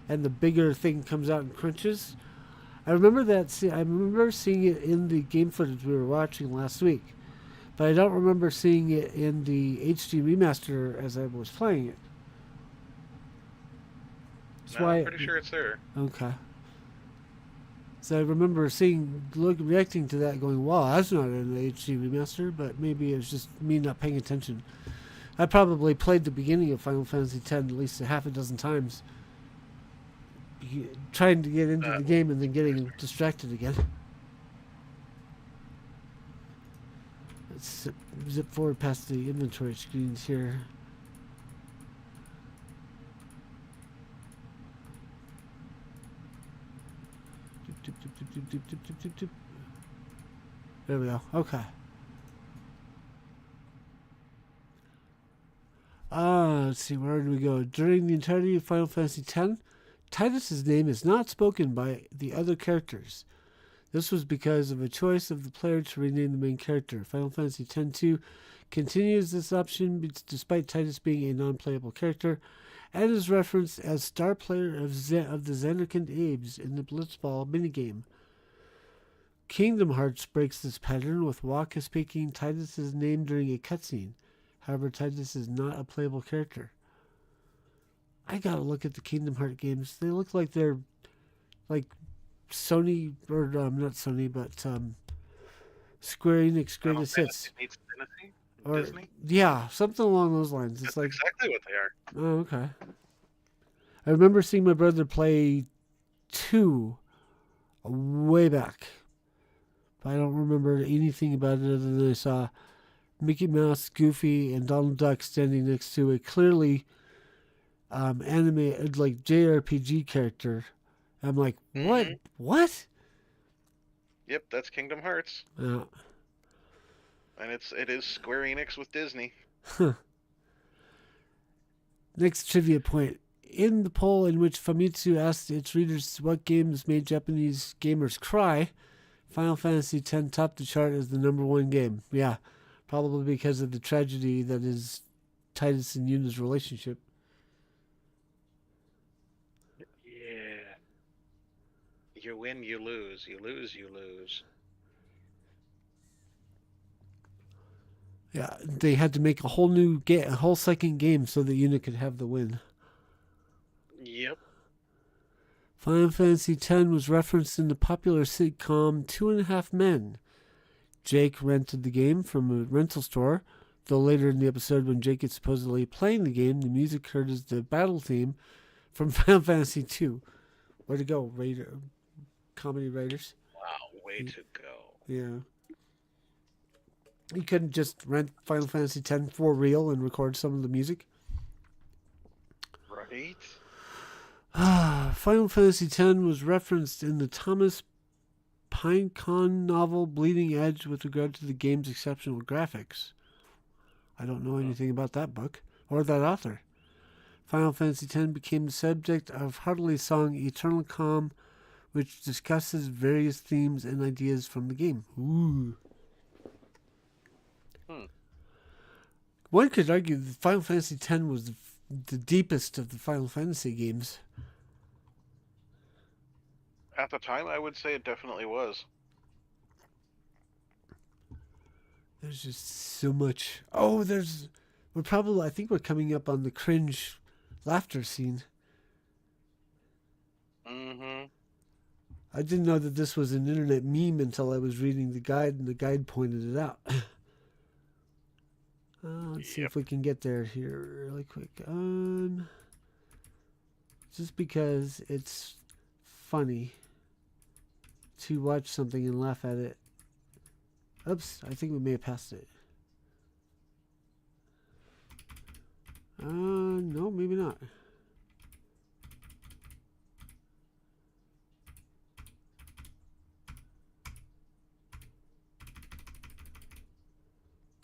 and the bigger thing comes out and crunches. I remember that. I remember seeing it in the game footage we were watching last week, but I don't remember seeing it in the HD remaster as I was playing it. That's No, I'm pretty sure it's there. Okay. So I remember reacting to that, going, "Wow, that's not in the HD remaster." But maybe it was just me not paying attention. I probably played the beginning of Final Fantasy X at least a half a dozen times, trying to get into the game and then getting distracted again. Let's zip forward past the inventory screens here. There we go. Okay. Let's see, where did we go? During the entirety of Final Fantasy X, Tidus' name is not spoken by the other characters. This was because of a choice of the player to rename the main character. Final Fantasy X-2 continues this option despite Tidus being a non-playable character, and is referenced as star player of the Zanarkand Abes in the Blitzball minigame. Kingdom Hearts breaks this pattern with Wakka speaking Tidus' name during a cutscene. However, Tidus is not a playable character. I gotta look at the Kingdom Hearts games. They look like they're like Sony, or not Sony, but Square Enix greatest hits. Or Disney? Yeah, something along those lines. It's That's like exactly what they are. Oh, okay. I remember seeing my brother play 2 way back. But I don't remember anything about it other than I saw Mickey Mouse, Goofy, and Donald Duck standing next to a clearly anime, like JRPG character. I'm like, what? Mm-hmm. What? Yep, that's Kingdom Hearts. Yeah. And it is Square Enix with Disney. Next trivia point. In the poll in which Famitsu asked its readers what games made Japanese gamers cry, Final Fantasy X topped the chart as the number 1 game. Yeah, probably because of the tragedy that is Tidus and Yuna's relationship. Yeah. You win, you lose. You lose, you lose. Yeah, they had to make a whole second game so that Yuna could have the win. Yep. Final Fantasy X was referenced in the popular sitcom 2.5 Men. Jake rented the game from a rental store, though later in the episode when Jake is supposedly playing the game, the music heard is the battle theme from Final Fantasy II. Way to go, comedy writers. Wow, way to go. Yeah. You couldn't just rent Final Fantasy X for real and record some of the music. Right? Final Fantasy X was referenced in the Thomas Pinecon novel Bleeding Edge with regard to the game's exceptional graphics. I don't know anything about that book or that author. Final Fantasy X became the subject of Hartley's song Eternal Calm, which discusses various themes and ideas from the game. Ooh. One could argue that Final Fantasy X was the deepest of the Final Fantasy games. At the time, I would say it definitely was. There's just so much. Oh, I think we're coming up on the cringe laughter scene. Mm-hmm. I didn't know that this was an internet meme until I was reading the guide, and the guide pointed it out. Let's see if we can get there here really quick. Just because it's funny to watch something and laugh at it. Oops, I think we may have passed it. No, maybe not.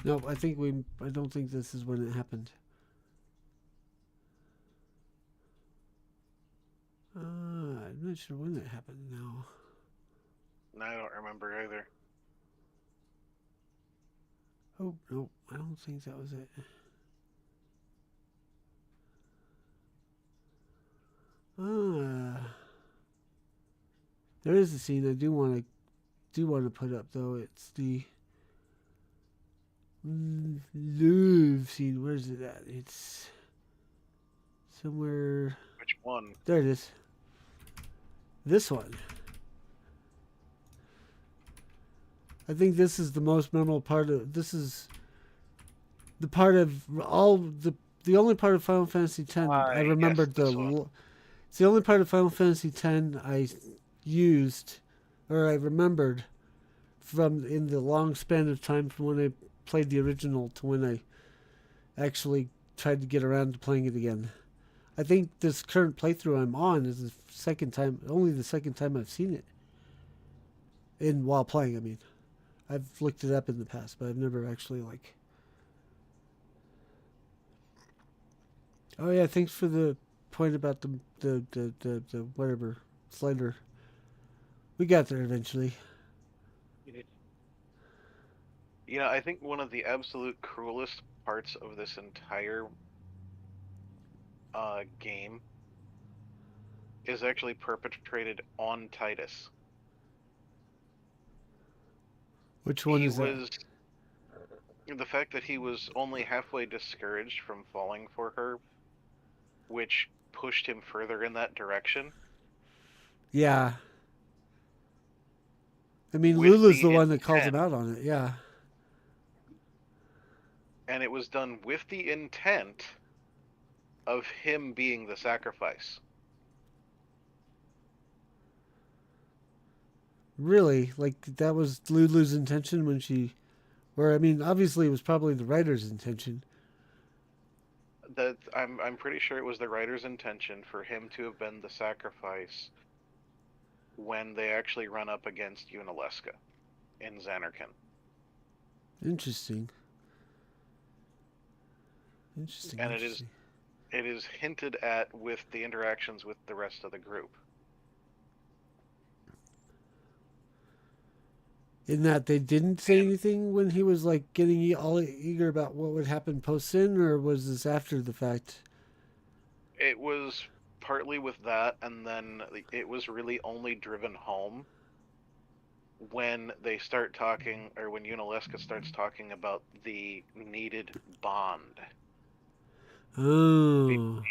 No, I don't think this is when it happened. I'm not sure when it happened now. No, I don't remember either. Oh, no, I don't think that was it. There is a scene I do want to put up though. It's the Louvre scene. Where's it at? It's somewhere. Which one? There it is. This one. I think this is the most memorable part of. This is the part of all the only part of Final Fantasy X I remembered it's the only part of Final Fantasy X I used or I remembered from in the long span of time from when I played the original to when I actually tried to get around to playing it again. I think this current playthrough I'm on is only the second time I've seen it. While playing, I mean. I've looked it up in the past, but I've never actually Oh yeah, thanks for the point about the whatever slider. We got there eventually. You know, I think one of the absolute cruelest parts of this entire game is actually perpetrated on Titus. Which one is that? The fact that he was only halfway discouraged from falling for her, which pushed him further in that direction. Yeah. I mean, Lulu's the one that calls him out on it, yeah. And it was done with the intent of him being the sacrifice. Really? Like, that was Lulu's intention when she... Or, I mean, obviously it was probably the writer's intention. I'm pretty sure it was the writer's intention for him to have been the sacrifice when they actually run up against Unalesca in Xanarkand. Interesting. And it is hinted at with the interactions with the rest of the group. In that they didn't say anything when he was like getting all eager about what would happen post-sin, or was this after the fact? It was partly with that, and then it was really only driven home when they start talking, or when Unalesca starts talking about the needed bond between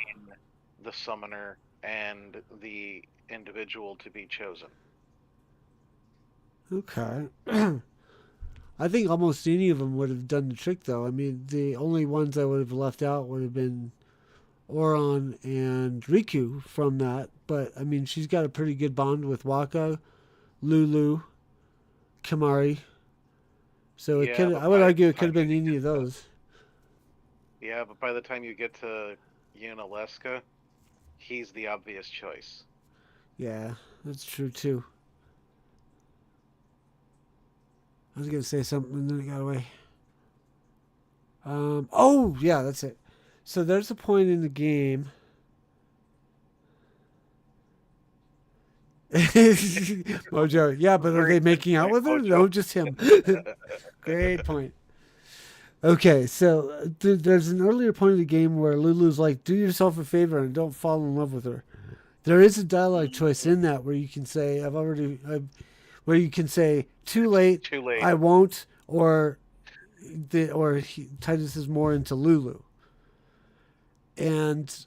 the summoner and the individual to be chosen. Okay. I think almost any of them would have done the trick, though. I mean, the only ones I would have left out would have been Oron and Riku from that. But, I mean, she's got a pretty good bond with Waka, Lulu, Kamari, So it Yeah, could. but I would by the argue it could time have you been any get of to those. yeah, but by the time you get to Unaleska, he's the obvious choice. Yeah, that's true too. I was gonna say something and then it got away. Oh yeah, that's it. So there's a point in the game. Mojo, yeah, but are they Very good making out point, with her? Mojo. No, just him. Great point. Okay, so there's an earlier point of the game where Lulu's like, "Do yourself a favor and don't fall in love with her." There is a dialogue choice in that where you can say, where you can say, "Too late, Too late. I won't," or Titus is more into Lulu, and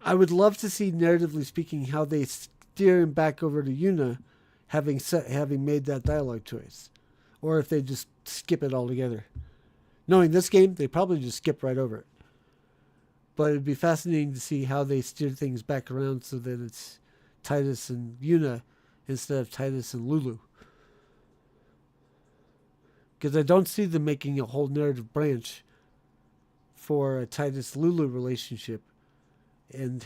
I would love to see, narratively speaking, how they steer him back over to Yuna, having made that dialogue choice, or if they just skip it altogether. Knowing this game, they probably just skip right over it. But it'd be fascinating to see how they steer things back around so that it's Titus and Yuna instead of Titus and Lulu. Because I don't see them making a whole narrative branch for a Titus Lulu relationship and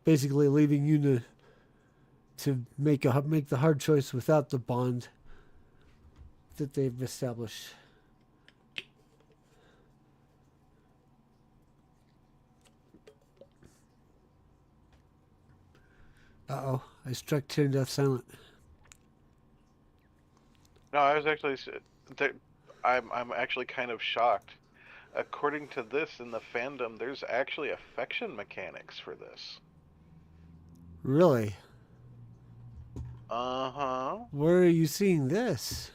basically leaving Yuna to make the hard choice without the bond that they've established. Uh oh, I struck Tyrundeth silent. No, I was actually there, I'm actually kind of shocked. According to this in the fandom, there's actually affection mechanics for this. Really? Uh-huh. Where are you seeing this?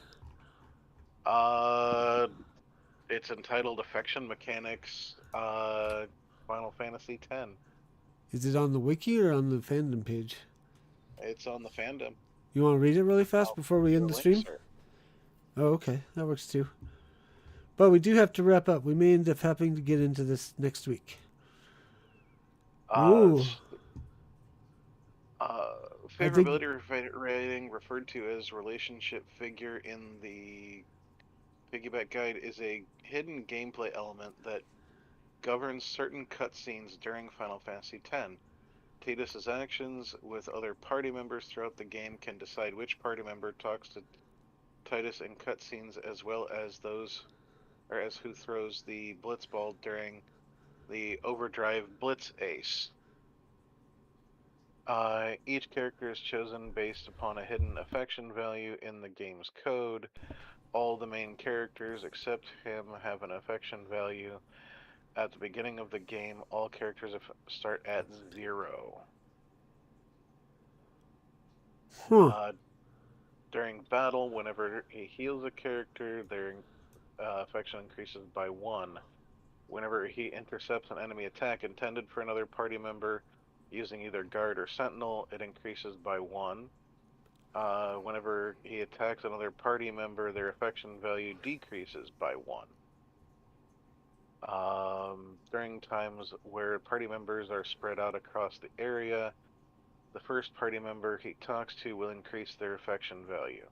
Uh, it's entitled Affection Mechanics, Final Fantasy X. Is it on the wiki or on the fandom page? It's on the fandom. You want to read it really fast I'll before send we you end a the link, stream? sir. Oh, okay. That works too. But we do have to wrap up. We may end up having to get into this next week. Uh, Ooh. s- uh, I think. Favorability rating referred to as relationship figure in the Piggyback Guide is a hidden gameplay element that governs certain cutscenes during Final Fantasy X. Tidus's actions with other party members throughout the game can decide which party member talks to Tidus in cutscenes, as well as those or as who throws the blitzball during the Overdrive Blitz Ace. Each character is chosen based upon a hidden affection value in the game's code. All the main characters except him have an affection value. At the beginning of the game, all characters start at 0. Huh. Uh, During battle, whenever he heals a character, their affection increases by 1. Whenever he intercepts an enemy attack intended for another party member using either guard or sentinel, it increases by 1. Whenever he attacks another party member, their affection value decreases by 1. During times where party members are spread out across the area, the first party member he talks to will increase their affection value.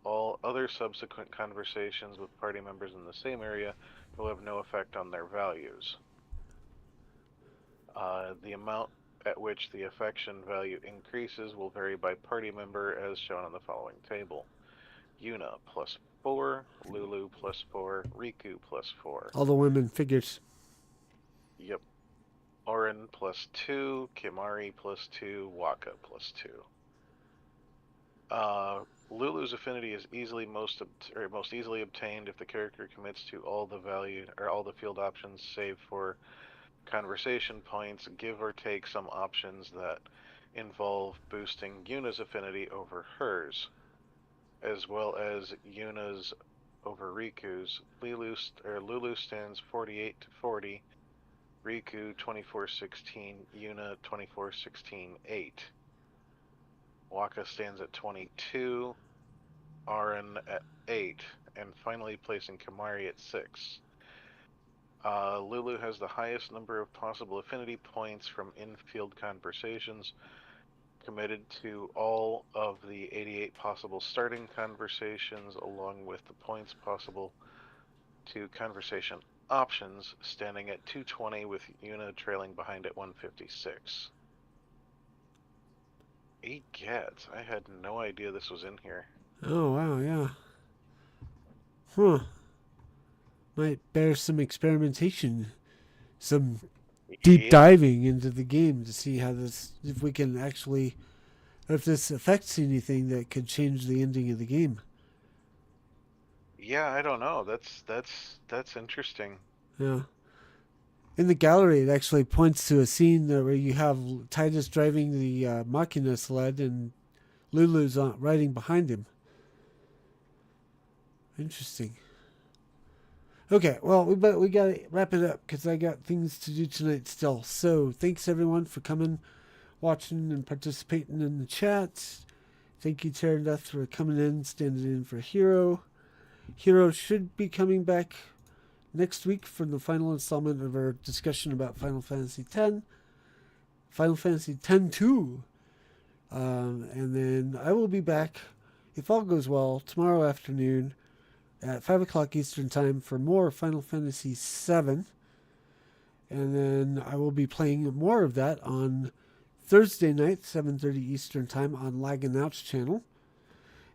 All other subsequent conversations with party members in the same area will have no effect on their values. The amount at which the affection value increases will vary by party member as shown on the following table. Yuna plus 4, Lulu plus 4, Riku plus 4. All the women figures. Yep. Orin plus 2, Kimari plus 2, Waka plus 2. Lulu's affinity is most easily obtained if the character commits to all the field options save for conversation points, give or take some options that involve boosting Yuna's affinity over hers, as well as Yuna's over Riku's. Lulu stands 48 to 40, Riku 2416, Yuna 2416-8. Waka stands at 22, Arin at 8, and finally placing Kamari at 6. Lulu has the highest number of possible affinity points from in-field conversations, committed to all of the 88 possible starting conversations, along with the points possible to conversation options, standing at 220 with Una trailing behind at 156. Egads, I had no idea this was in here. Oh, wow, yeah. Huh. Might bear some experimentation, some deep Yeah, diving into the game to see how this, if we can actually, if this affects anything that could change the ending of the game. yeah, I don't know. That's interesting. Yeah. In the gallery, it actually points to a scene where you have Titus driving the Machina sled and Lulu's riding behind him. Interesting. Okay, well, we got to wrap it up because I got things to do tonight still. So, thanks everyone for coming, watching, and participating in the chat. Thank you, Tyrundeth, for coming in, standing in for Hero. Hero should be coming back next week for the final installment of our discussion about Final Fantasy X. Final Fantasy X-2. And then I will be back, if all goes well, tomorrow afternoon at 5 o'clock Eastern Time for more Final Fantasy VII. And then I will be playing more of that on Thursday night, 7:30 Eastern Time on Lag and Ouch channel.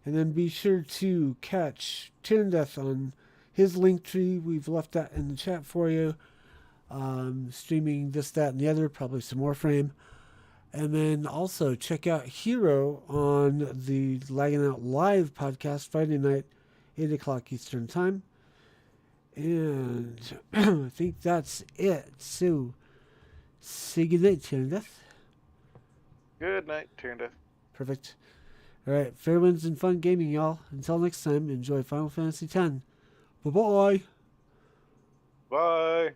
And then be sure to catch Tyrundeth on his link tree. We've left that in the chat for you. Streaming this, that, and the other, probably some more frame. And then also check out Hero on the Lagging Out Live podcast Friday night, 8 o'clock Eastern Time. And I think that's it. So, say goodnight, Tyrundeth. Good night, Tyrundeth. Perfect. All right, fair winds and fun gaming, y'all. Until next time, enjoy Final Fantasy X. Bye-bye. Bye.